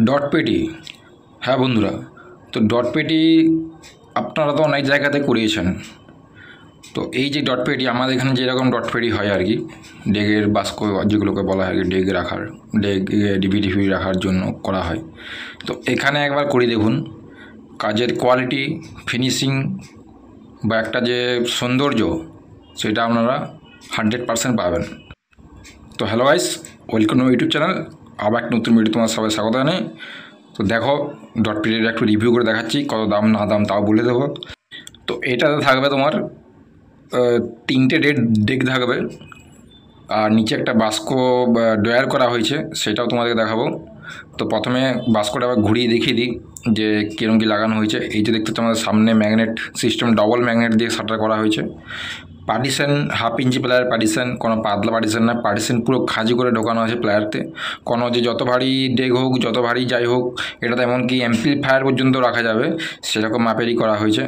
Dot পেটি। হ্যাঁ বন্ধুরা, তো ডট পেটি আপনারা তো অনেক জায়গাতে করিয়েছেন। তো এই যে ডট পেটি আমাদের এখানে যেরকম ডট পেটি হয় আর কি, ডেগের বাস্ক যেগুলোকে বলা হয় ডেগ রাখার, ডেগ ডিবি টিভি রাখার জন্য করা হয়। তো এখানে একবার করে দেখুন, কাজের কোয়ালিটি, ফিনিশিং বা একটা যে সৌন্দর্য, সেটা আপনারা 100% পাবেন। তো hello guys, welcome to YouTube channel. আবার একটা নতুন ভিডিও তোমার সবাই স্বাগত জানাই। তো দেখো, ডট পেটির একটু রিভিউ করে দেখাচ্ছি, কত দাম না দাম তাও বলে দেবো। তো এটাতে থাকবে তোমার 3টে ডেক থাকবে, আর নিচে একটা বাস্ক ড্রয়ার করা হয়েছে, সেটাও তোমাদেরকে দেখাবো। তো প্রথমে বাস্কটা আবার ঘুরিয়ে দেখিয়ে দিই যে কীরকম কী লাগানো হয়েছে। এই যে দেখতে হচ্ছে আমাদের সামনে ম্যাগনেট সিস্টেম, ডবল ম্যাগনেট দিয়ে শাটার করা হয়েছে। পার্টিশন 1/2 ইঞ্চি প্লায়ার পার্টিশন, কোনো পাতলা পার্টিশন না, পার্টিশন পুরো খাঁজি করে ঢোকানো আছে প্লায়ারতে। কোনো যে যত ভারী ডেক হোক, যত ভারী যাই হোক, এটাতে এমনকি অ্যাম্পলিফায়ার পর্যন্ত রাখা যাবে, সেরকম মাপেরই করা হয়েছে।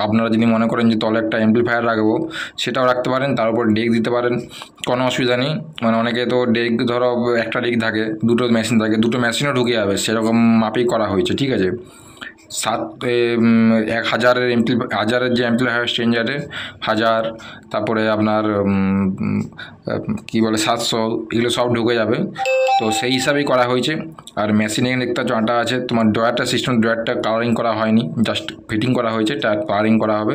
আপনারা যদি মনে করেন যে তলে একটা অ্যাম্পলিফায়ার রাখবো, সেটাও রাখতে পারেন, তার উপর ডেক দিতে পারেন, কোনো অসুবিধা নেই। মানে অনেকে তো ডেক, ধরো একটা ডেক থাকে, দুটো মেশিন থাকে, দুটো মেশিনও ঢুকে যাবে, সেরকম মাপেই করা হয়েছে, ঠিক আছে। 1000-এর হাজারের যে অ্যাম্পলিফায়ার স্ট্রেঞ্জারের 1000, তারপরে আপনার কী বলে 700, এগুলো সব ঢুকে যাবে। তো সেই হিসাবেই করা হয়েছে। আর মেশিনে দেখতে আটা আছে, তোমার ড্রয়ারটা সিস্টেম, ড্রয়ারটা কালারিং করা হয়নি, জাস্ট ফিটিং করা হয়েছে, কালারিং করা হবে।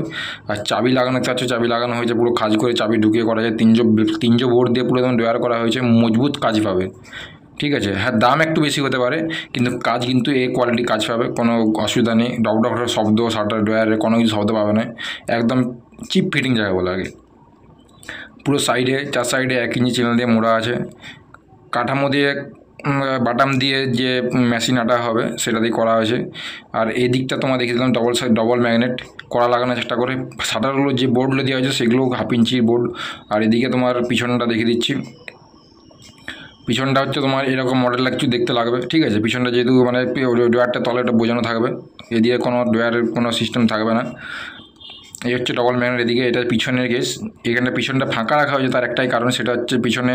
আর চাবি লাগানো দেখতে পাচ্ছ, চাবি লাগানো হয়েছে পুরো কাজ করে, চাবি ঢুকিয়ে করা যায়। তিনজো বোর্ড দিয়ে পুরো একদম ড্রয়ার করা হয়েছে, মজবুত কাজ পাবে, ঠিক আছে। হ্যাঁ, দাম একটু বেশি হতে পারে, কিন্তু কাজ কিন্তু এ কোয়ালিটি কাজ পাবে, কোনো অসুবিধা নেই। ডক শব্দ, শাটার ড্রয়ারে কোনো কিছু শব্দ পাবে না, একদম চিপ ফিটিং জায়গা বলে আগে। পুরো সাইডে, 4 সাইডে 1 ইঞ্চি চ্যানেল দিয়ে মোড়া আছে। কাঠামো দিয়ে, বাটাম দিয়ে যে মেশিন আটা হবে সেটা দিয়ে করা হয়েছে। আর এই দিকটা তোমার দেখিয়ে দিলাম ডবল ম্যাগনেট করা লাগানোর চেষ্টা করে। শাটারগুলো যে বোর্ডগুলো দেওয়া হয়েছে সেগুলো 1/2 ইঞ্চি বোর্ড। আর এদিকে তোমার পিছনটা দেখিয়ে দিচ্ছি। পিছনটা হচ্ছে তোমার এরকম মডেল কিছু দেখতে লাগবে, ঠিক আছে। পিছনটা যেহেতু মানে ড্রয়ারটা তলে একটা বোঝানো থাকবে, এদিকে কোনো ড্রয়ারের কোনো সিস্টেম থাকবে না। এই হচ্ছে ডবল ম্যাগনেট। এদিকে এটা পিছনের কেস, এখানে পিছনটা ফাঁকা রাখা হয়েছে, তার একটাই কারণ, সেটা হচ্ছে পিছনে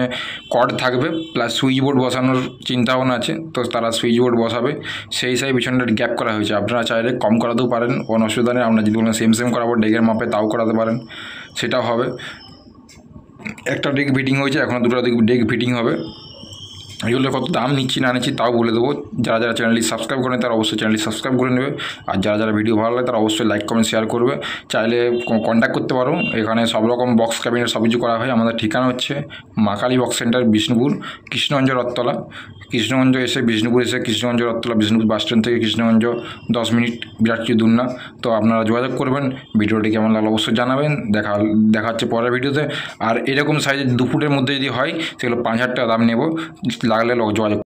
কর্ড থাকবে, প্লাস সুইচ বোর্ড বসানোর চিন্তাভাবনা আছে, তো তারা সুইচ বোর্ড বসাবে, সেই হিসাবে পিছনটা গ্যাপ করা হয়েছে। আপনারা চাইলে কম করাতেও পারেন, কোনো অসুবিধা নেই। আপনারা যদি বলেন সেম করাবো ডেকের মাপে, তাও করাতে পারেন, সেটাও হবে। একটা ডেক ফিটিং হয়েছে, এখনও দুটো ডেক ফিটিং হবে। এগুলো কত দাম নিচ্ছি না নিচ্ছি তাও বলে দেবো। যারা যারা চ্যানেলটি সাবস্ক্রাইব করেন তারা অবশ্যই চ্যানেলটি সাবস্ক্রাইব করে নেবে। আর যারা যারা ভিডিও ভালো লাগে তারা অবশ্যই লাইক কমেন্ট শেয়ার করবে। চাইলে কন্ট্যাক্ট করতে পারো, এখানে সব রকম বক্স ক্যাবিনেট সব কিছু করা হয়। আমাদের ঠিকানা হচ্ছে মা কালী বক্স সেন্টার, বিষ্ণুপুর, কৃষ্ণগঞ্জ রথতলা। কৃষ্ণগঞ্জ এসে, বিষ্ণুপুর এসে কৃষ্ণগঞ্জ রথতলা, বিষ্ণুপুর বাস স্ট্যান্ড থেকে কৃষ্ণগঞ্জ 10 মিনিট, বিরাট কিছু দূর না। তো আপনারা যোগাযোগ করবেন। ভিডিওটি কেমন লাগলো অবশ্যই জানাবেন। দেখা হচ্ছে পরের ভিডিওতে। আর এরকম সাইজের 2 ফুটের মধ্যে যদি হয়, সেগুলো 5000 টাকা দাম নেব, লাগলে যোগাযোগ।